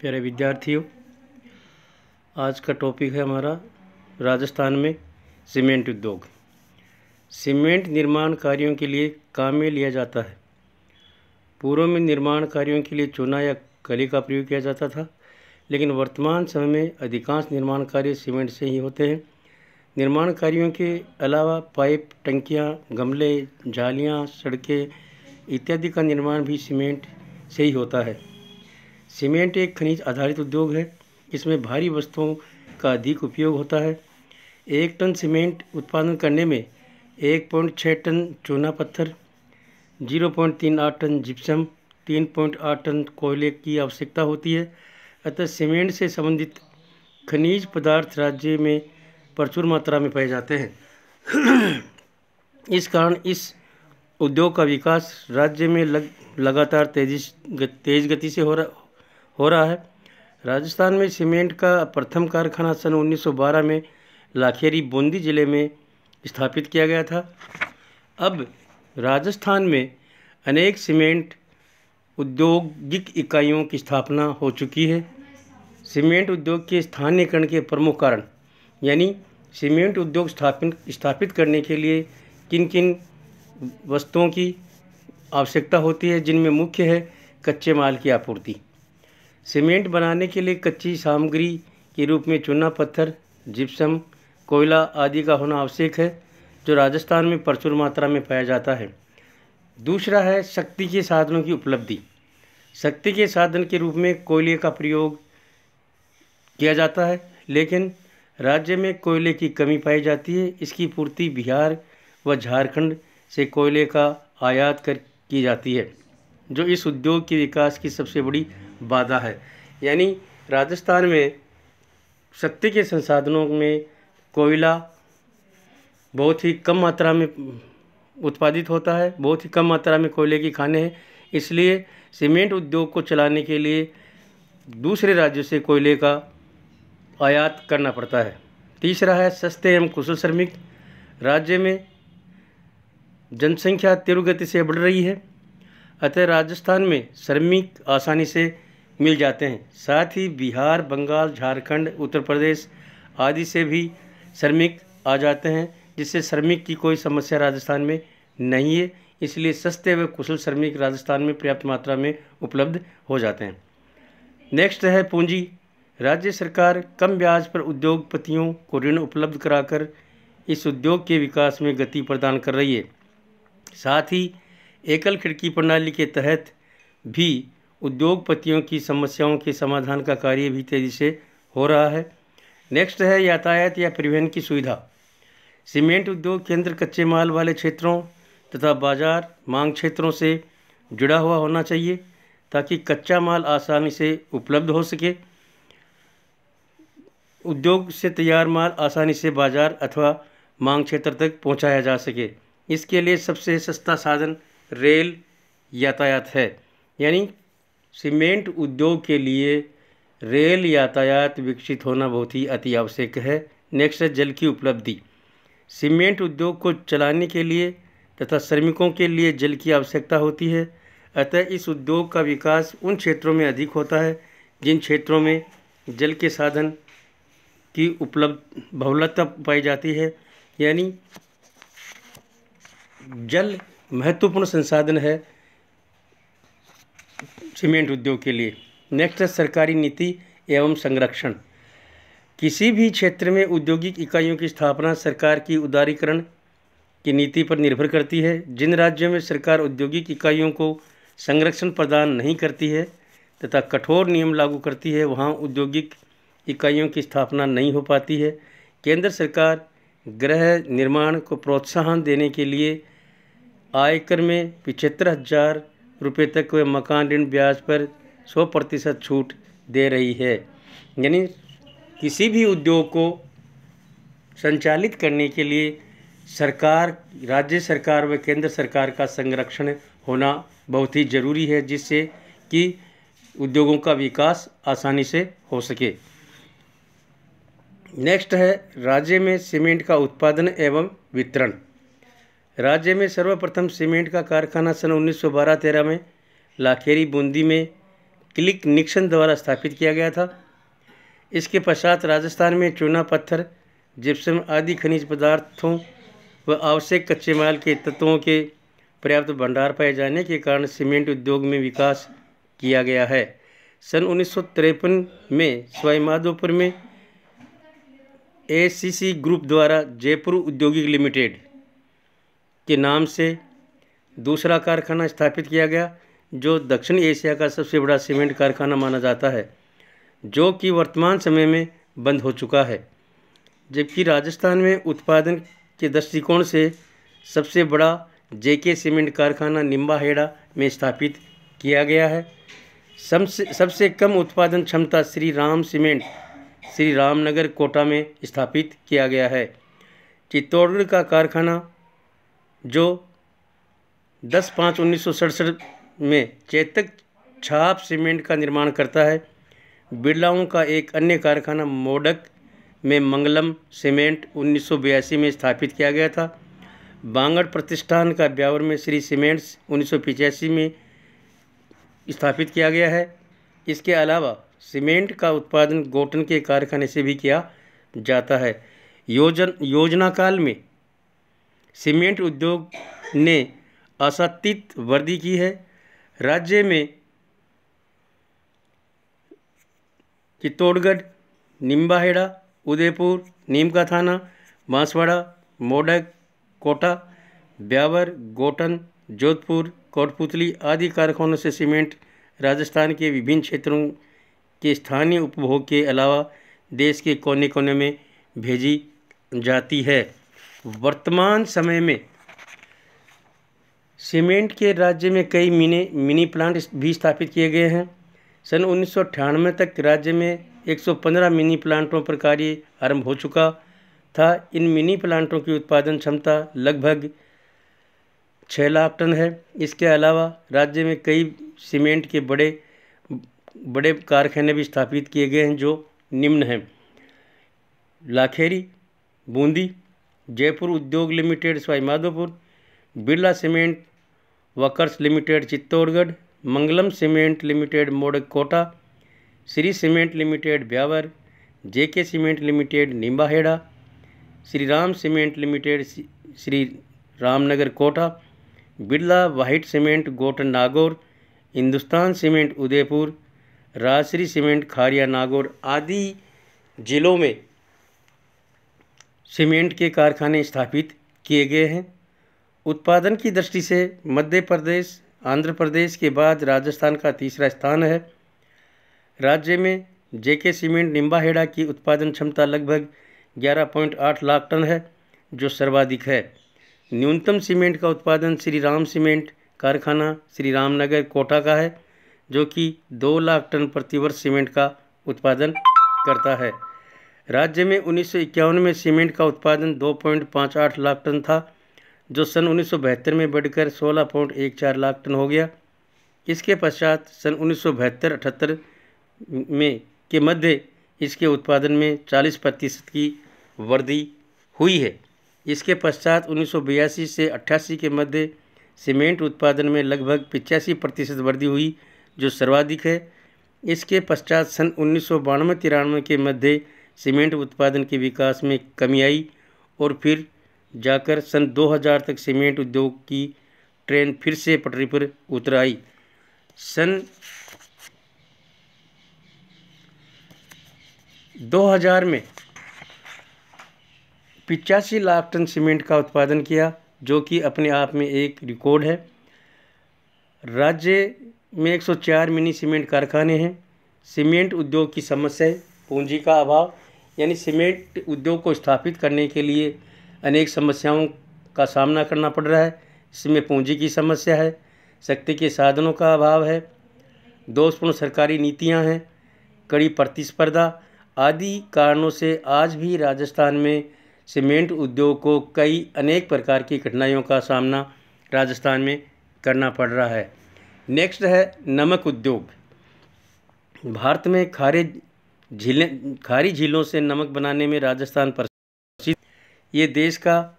प्यारे विद्यार्थियों, आज का टॉपिक है हमारा राजस्थान में सीमेंट उद्योग। सीमेंट निर्माण कार्यों के लिए काम में लिया जाता है। पूर्व में निर्माण कार्यों के लिए चूना या कली का प्रयोग किया जाता था, लेकिन वर्तमान समय में अधिकांश निर्माण कार्य सीमेंट से ही होते हैं। निर्माण कार्यों के अलावा पाइप, टंकियां, गमले, जालियां, सड़कें इत्यादि का निर्माण भी सीमेंट से ही होता है। सीमेंट एक खनिज आधारित उद्योग है। इसमें भारी वस्तुओं का अधिक उपयोग होता है। 1 टन सीमेंट उत्पादन करने में 1.6 टन चूना पत्थर, 0.38 टन जिप्सम, 3.8 टन कोयले की आवश्यकता होती है। अतः सीमेंट से संबंधित खनिज पदार्थ राज्य में प्रचुर मात्रा में पाए जाते हैं। इस कारण इस उद्योग का विकास राज्य में लगातार तेज गति से हो रहा है। राजस्थान में सीमेंट का प्रथम कारखाना सन 1912 में लाखेरी बूंदी जिले में स्थापित किया गया था। अब राजस्थान में अनेक सीमेंट औद्योगिक इकाइयों की स्थापना हो चुकी है। सीमेंट उद्योग के स्थानीयकरण के प्रमुख कारण, यानी सीमेंट उद्योग स्थापित करने के लिए किन किन वस्तुओं की आवश्यकता होती है, जिनमें मुख्य है कच्चे माल की आपूर्ति। सीमेंट बनाने के लिए कच्ची सामग्री के रूप में चूना पत्थर, जिप्सम, कोयला आदि का होना आवश्यक है, जो राजस्थान में प्रचुर मात्रा में पाया जाता है। दूसरा है शक्ति के साधनों की उपलब्धि। शक्ति के साधन के रूप में कोयले का प्रयोग किया जाता है, लेकिन राज्य में कोयले की कमी पाई जाती है। इसकी पूर्ति बिहार व झारखंड से कोयले का आयात की जाती है, जो इस उद्योग के विकास की सबसे बड़ी बाधा है। यानी राजस्थान में शक्ति के संसाधनों में कोयला बहुत ही कम मात्रा में उत्पादित होता है, बहुत ही कम मात्रा में कोयले की खानें हैं। इसलिए सीमेंट उद्योग को चलाने के लिए दूसरे राज्यों से कोयले का आयात करना पड़ता है। तीसरा है सस्ते एवं कुशल श्रमिक। राज्य में जनसंख्या तीव्र गति से बढ़ रही है, अतः राजस्थान में श्रमिक आसानी से मिल जाते हैं। साथ ही बिहार, बंगाल, झारखंड, उत्तर प्रदेश आदि से भी श्रमिक आ जाते हैं, जिससे श्रमिक की कोई समस्या राजस्थान में नहीं है। इसलिए सस्ते व कुशल श्रमिक राजस्थान में पर्याप्त मात्रा में उपलब्ध हो जाते हैं। नेक्स्ट है पूंजी। राज्य सरकार कम ब्याज पर उद्योगपतियों को ऋण उपलब्ध कराकर इस उद्योग के विकास में गति प्रदान कर रही है। साथ ही एकल खिड़की प्रणाली के तहत भी उद्योगपतियों की समस्याओं के समाधान का कार्य भी तेजी से हो रहा है। नेक्स्ट है यातायात या परिवहन की सुविधा। सीमेंट उद्योग केंद्र कच्चे माल वाले क्षेत्रों तथा बाजार मांग क्षेत्रों से जुड़ा हुआ होना चाहिए, ताकि कच्चा माल आसानी से उपलब्ध हो सके। उद्योग से तैयार माल आसानी से बाजार अथवा मांग क्षेत्र तक पहुंचाया जा सके। इसके लिए सबसे सस्ता साधन रेल यातायात है। यानी सीमेंट उद्योग के लिए रेल यातायात विकसित होना बहुत ही अति आवश्यक है। नेक्स्ट है जल की उपलब्धि। सीमेंट उद्योग को चलाने के लिए तथा श्रमिकों के लिए जल की आवश्यकता होती है। अतः इस उद्योग का विकास उन क्षेत्रों में अधिक होता है जिन क्षेत्रों में जल के साधन की उपलब्ध बहुलता पाई जाती है। यानी जल महत्वपूर्ण संसाधन है सीमेंट उद्योग के लिए। नेक्स्ट है सरकारी नीति एवं संरक्षण। किसी भी क्षेत्र में औद्योगिक इकाइयों की स्थापना सरकार की उदारीकरण की नीति पर निर्भर करती है। जिन राज्यों में सरकार औद्योगिक इकाइयों को संरक्षण प्रदान नहीं करती है तथा कठोर नियम लागू करती है, वहाँ औद्योगिक इकाइयों की स्थापना नहीं हो पाती है। केंद्र सरकार गृह निर्माण को प्रोत्साहन देने के लिए आयकर में 75,000 रुपये तक व मकान ऋण ब्याज पर 100% छूट दे रही है। यानी किसी भी उद्योग को संचालित करने के लिए सरकार, राज्य सरकार व केंद्र सरकार का संरक्षण होना बहुत ही ज़रूरी है, जिससे कि उद्योगों का विकास आसानी से हो सके। नेक्स्ट है राज्य में सीमेंट का उत्पादन एवं वितरण। राज्य में सर्वप्रथम सीमेंट का कारखाना सन 1912-13 में लाखेरी बूंदी में क्लिक निक्सन द्वारा स्थापित किया गया था। इसके पश्चात राजस्थान में चूना पत्थर, जिप्सम आदि खनिज पदार्थों व आवश्यक कच्चे माल के तत्वों के पर्याप्त भंडार पाए जाने के कारण सीमेंट उद्योग में विकास किया गया है। सन 1953 में सवाईमाधोपुर में एसीसी ग्रुप द्वारा जयपुर औद्योगिक लिमिटेड के नाम से दूसरा कारखाना स्थापित किया गया, जो दक्षिण एशिया का सबसे बड़ा सीमेंट कारखाना माना जाता है, जो कि वर्तमान समय में बंद हो चुका है। जबकि राजस्थान में उत्पादन के दृष्टिकोण से सबसे बड़ा जेके सीमेंट कारखाना निम्बाहेड़ा में स्थापित किया गया है। सबसे कम उत्पादन क्षमता श्री राम सीमेंट श्री रामनगर कोटा में स्थापित किया गया है। चित्तौड़गढ़ का कारखाना जो 10/5/1967 में चेतक छाप सीमेंट का निर्माण करता है। बिरलाओं का एक अन्य कारखाना मोडक में मंगलम सीमेंट 1982 में स्थापित किया गया था। बांगड़ प्रतिष्ठान का ब्यावर में श्री सीमेंट्स 1985 में स्थापित किया गया है। इसके अलावा सीमेंट का उत्पादन गोटन के कारखाने से भी किया जाता है। योजना काल में सीमेंट उद्योग ने आशातीत वृद्धि की है। राज्य में चित्तौड़गढ़, निम्बाहेड़ा, उदयपुर, नीम का थाना, बांसवाड़ा, मोडक, कोटा, ब्यावर, गोटन, जोधपुर, कोटपुतली आदि कारखानों से सीमेंट राजस्थान के विभिन्न क्षेत्रों के स्थानीय उपभोग के अलावा देश के कोने कोने में भेजी जाती है। वर्तमान समय में सीमेंट के राज्य में कई मिनी प्लांट भी स्थापित किए गए हैं। सन 1998 तक राज्य में 115 मिनी प्लांटों पर कार्य आरंभ हो चुका था। इन मिनी प्लांटों की उत्पादन क्षमता लगभग 6 लाख टन है। इसके अलावा राज्य में कई सीमेंट के बड़े कारखाने भी स्थापित किए गए हैं, जो निम्न हैं: Lakheri Bundi, Jaipur Udyog limited Sawai Madhopur, Birla cement workers limited Chittorgarh, Mangalam cement limited Modak Kota, Shri cement limited Beawar, JK cement limited Nimbahera, Shri Ram cement limited Shri Ramnagar Kota, Birla white cement Gotan Nagaur, Hindustan cement Udaipur, Rajshree cement Kharia Nagaur आदि जिलों में सीमेंट के कारखाने स्थापित किए गए हैं। उत्पादन की दृष्टि से मध्य प्रदेश, आंध्र प्रदेश के बाद राजस्थान का तीसरा स्थान है। राज्य में जेके सीमेंट निम्बाहेड़ा की उत्पादन क्षमता लगभग 11.8 लाख टन है, जो सर्वाधिक है। न्यूनतम सीमेंट का उत्पादन श्री राम सीमेंट कारखाना श्री रामनगर कोटा का है, जो कि 2 लाख टन प्रतिवर्ष सीमेंट का उत्पादन करता है। राज्य में 1951 में सीमेंट का उत्पादन 2.58 लाख टन था, जो सन 1972 में बढ़कर 16.14 लाख टन हो गया। इसके पश्चात सन 1972-78 में के मध्य इसके उत्पादन में 40% की वृद्धि हुई है। इसके पश्चात 1982 से 88 के मध्य सीमेंट उत्पादन में लगभग 85% वृद्धि हुई, जो सर्वाधिक है। इसके पश्चात सन 1992-93 के मध्य सीमेंट उत्पादन के विकास में कमी आई और फिर जाकर सन 2000 तक सीमेंट उद्योग की ट्रेन फिर से पटरी पर उतर आई। सन 2000 में 85 लाख टन सीमेंट का उत्पादन किया, जो कि अपने आप में एक रिकॉर्ड है। राज्य में 104 मिनी सीमेंट कारखाने हैं। सीमेंट उद्योग की समस्या पूंजी का अभाव, यानी सीमेंट उद्योग को स्थापित करने के लिए अनेक समस्याओं का सामना करना पड़ रहा है। इसमें पूंजी की समस्या है, शक्ति के साधनों का अभाव है, दोषपूर्ण सरकारी नीतियां हैं, कड़ी प्रतिस्पर्धा आदि कारणों से आज भी राजस्थान में सीमेंट उद्योग को अनेक प्रकार की कठिनाइयों का सामना राजस्थान में करना पड़ रहा है। नेक्स्ट है नमक उद्योग। भारत में खारी झीलों से नमक बनाने में राजस्थान प्रसिद्ध। ये देश का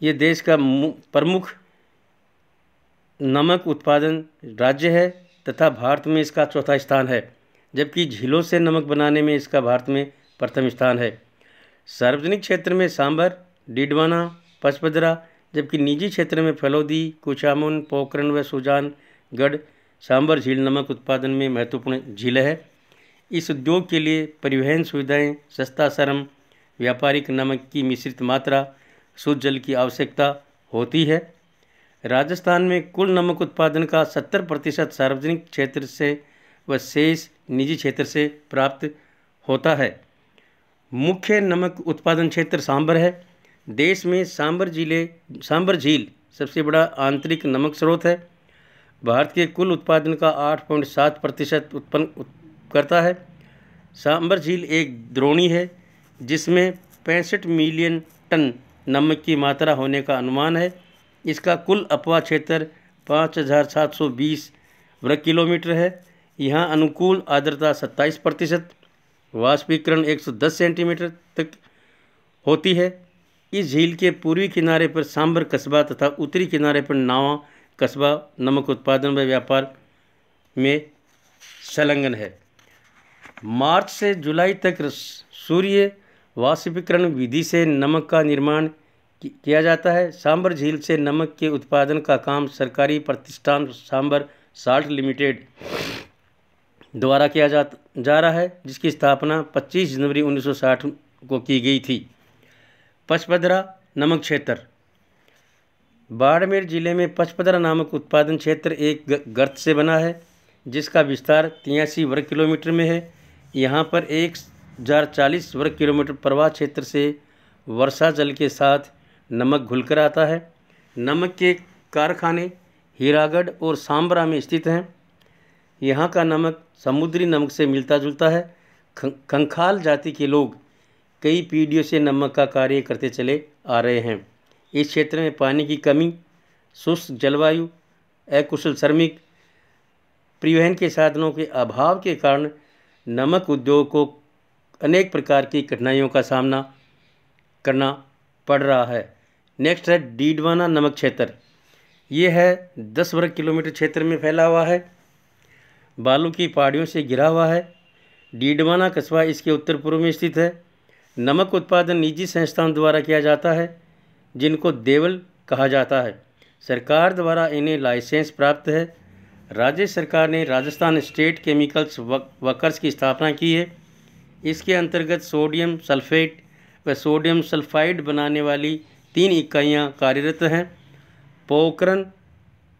ये देश का प्रमुख नमक उत्पादन राज्य है तथा भारत में इसका चौथा स्थान है, जबकि झीलों से नमक बनाने में इसका भारत में प्रथम स्थान है। सार्वजनिक क्षेत्र में सांभर, डीडवाना, पचपदरा, जबकि निजी क्षेत्र में फलोदी, कुचामन, पोखरण व सुजानगढ़ सांभर झील नमक उत्पादन में महत्वपूर्ण झील है। इस उद्योग के लिए परिवहन सुविधाएं, सस्ता श्रम, व्यापारिक नमक की मिश्रित मात्रा, शुद्ध जल की आवश्यकता होती है। राजस्थान में कुल नमक उत्पादन का 70% सार्वजनिक क्षेत्र से व शेष निजी क्षेत्र से प्राप्त होता है। मुख्य नमक उत्पादन क्षेत्र सांभर है। देश में सांभर झील सबसे बड़ा आंतरिक नमक स्रोत है। भारत के कुल उत्पादन का 8.7% उत्पन्न करता है। सांभर झील एक द्रोणी है जिसमें 65 मिलियन टन नमक की मात्रा होने का अनुमान है। इसका कुल अपवाह क्षेत्र 5720 वर्ग किलोमीटर है। यहाँ अनुकूल आर्द्रता 27%, वाष्पीकरण 110 सेंटीमीटर तक होती है। इस झील के पूर्वी किनारे पर सांभर कस्बा तथा उत्तरी किनारे पर नावा कस्बा नमक उत्पादन व व्यापार में संलग्न है। मार्च से जुलाई तक सूर्य वाष्पीकरण विधि से नमक का निर्माण किया जाता है। सांभर झील से नमक के उत्पादन का काम सरकारी प्रतिष्ठान सांभर साल्ट लिमिटेड द्वारा किया जा रहा है, जिसकी स्थापना 25 जनवरी 1960 को की गई थी। पचपदरा नमक क्षेत्र। बाड़मेर जिले में पचपदरा नामक उत्पादन क्षेत्र एक गर्त से बना है, जिसका विस्तार 83 वर्ग किलोमीटर में है। यहाँ पर 1040 वर्ग किलोमीटर प्रवाह क्षेत्र से वर्षा जल के साथ नमक घुलकर आता है। नमक के कारखाने हीरागढ़ और सांबरा में स्थित हैं। यहाँ का नमक समुद्री नमक से मिलता जुलता है। खंखाल जाति के लोग कई पीढ़ियों से नमक का कार्य करते चले आ रहे हैं। इस क्षेत्र में पानी की कमी, शुष्क जलवायु, अकुशल श्रमिक, परिवहन के साधनों के अभाव के कारण नमक उद्योग को अनेक प्रकार की कठिनाइयों का सामना करना पड़ रहा है। नेक्स्ट है डीडवाना नमक क्षेत्र। ये है 10 वर्ग किलोमीटर क्षेत्र में फैला हुआ है, बालू की पहाड़ियों से घिरा हुआ है। डीडवाना कस्बा इसके उत्तर पूर्व में स्थित है। नमक उत्पादन निजी संस्थाओं द्वारा किया जाता है, जिनको देवल कहा जाता है। सरकार द्वारा इन्हें लाइसेंस प्राप्त है। राज्य सरकार ने राजस्थान स्टेट केमिकल्स वर्कर्स की स्थापना की है। इसके अंतर्गत सोडियम सल्फेट व सोडियम सल्फाइड बनाने वाली 3 इकाइयाँ कार्यरत हैं। पोखरण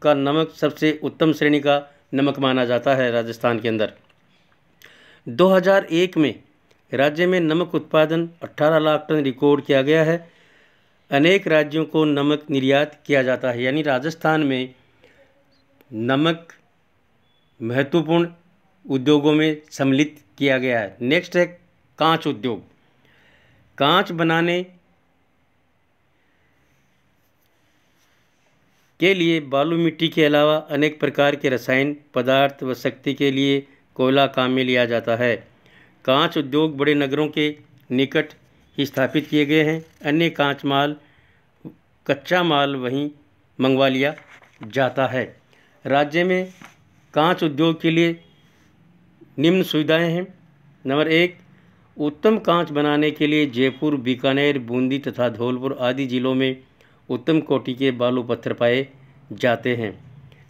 का नमक सबसे उत्तम श्रेणी का नमक माना जाता है राजस्थान के अंदर। 2001 में राज्य में नमक उत्पादन 18 लाख टन रिकॉर्ड किया गया है। अनेक राज्यों को नमक निर्यात किया जाता है, यानी राजस्थान में नमक महत्वपूर्ण उद्योगों में सम्मिलित किया गया है। नेक्स्ट है कांच उद्योग। कांच बनाने के लिए बालू मिट्टी के अलावा अनेक प्रकार के रसायन पदार्थ व शक्ति के लिए कोयला काम में लिया जाता है। कांच उद्योग बड़े नगरों के निकट ही स्थापित किए गए हैं। अन्य कच्चा माल वहीं मंगवा लिया जाता है। राज्य में कांच उद्योग के लिए निम्न सुविधाएं हैं। नंबर 1, उत्तम कांच बनाने के लिए जयपुर, बीकानेर, बूंदी तथा धौलपुर आदि जिलों में उत्तम कोटि के बालू पत्थर पाए जाते हैं।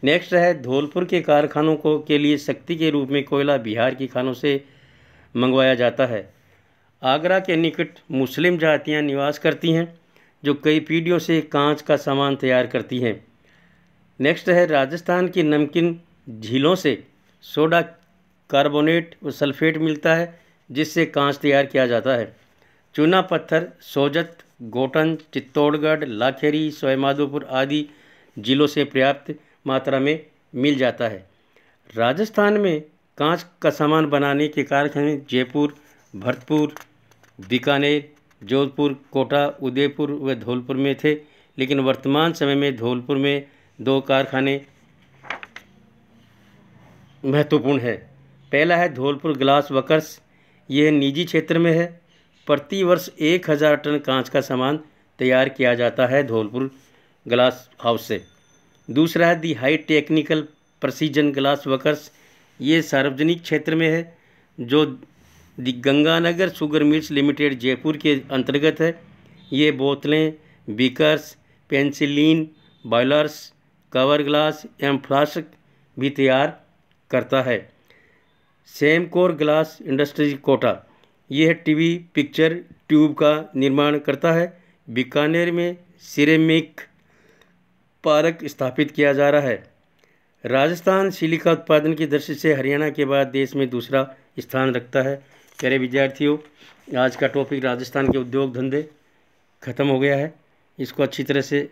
नेक्स्ट है धौलपुर के कारखानों के लिए शक्ति के रूप में कोयला बिहार की खानों से मंगवाया जाता है। आगरा के निकट मुस्लिम जातियां निवास करती हैं, जो कई पीढ़ियों से कांच का सामान तैयार करती हैं। नेक्स्ट है राजस्थान की नमकीन झीलों से सोडा कार्बोनेट व सल्फेट मिलता है, जिससे कांच तैयार किया जाता है। चूना पत्थर सोजत, गोटन, चित्तौड़गढ़, लाखेरी, सवाईमाधोपुर आदि जिलों से पर्याप्त मात्रा में मिल जाता है। राजस्थान में कांच का सामान बनाने के कारखाने जयपुर, भरतपुर, बीकानेर, जोधपुर, कोटा, उदयपुर व धौलपुर में थे, लेकिन वर्तमान समय में धौलपुर में 2 कारखाने महत्वपूर्ण है। पहला है धौलपुर ग्लास वर्कर्स। यह निजी क्षेत्र में है। प्रति वर्ष 1000 टन कांच का सामान तैयार किया जाता है धौलपुर ग्लास हाउस से। दूसरा है the high technical precision glass workers, ये सार्वजनिक क्षेत्र में है जो the Ganganagar sugar mills limited Jaipur के अंतर्गत है। ये बोतलें, beakers, penicillin, boilers, cover glass एवं फ्लास्क भी तैयार करता है। सेमकोर ग्लास इंडस्ट्रीज कोटा, यह टीवी पिक्चर ट्यूब का निर्माण करता है। बीकानेर में सिरेमिक पार्क स्थापित किया जा रहा है। राजस्थान सिलिका उत्पादन की दृष्टि से हरियाणा के बाद देश में दूसरा स्थान रखता है। प्यारे विद्यार्थियों, आज का टॉपिक राजस्थान के उद्योग धंधे ख़त्म हो गया है। इसको अच्छी तरह से